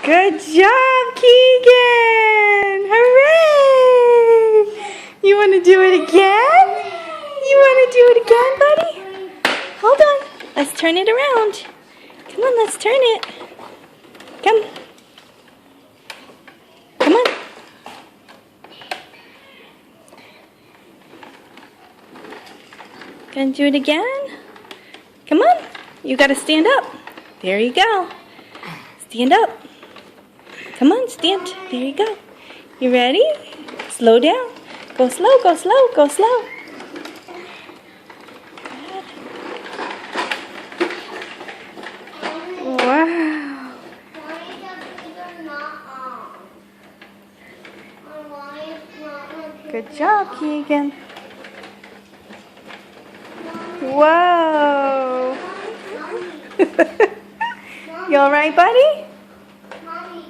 Good job, Keegan! Hooray! You want to do it again? You want to do it again, buddy? Hold on. Let's turn it around. Come on, let's turn it. Come. Come on. Gonna do it again? Come on. You gotta stand up. There you go. Stand up. Come on, stand. There you go. You ready? Slow down. Go slow, go slow, go slow. Wow. Good job, Keegan. Whoa. You all right, buddy? Mommy,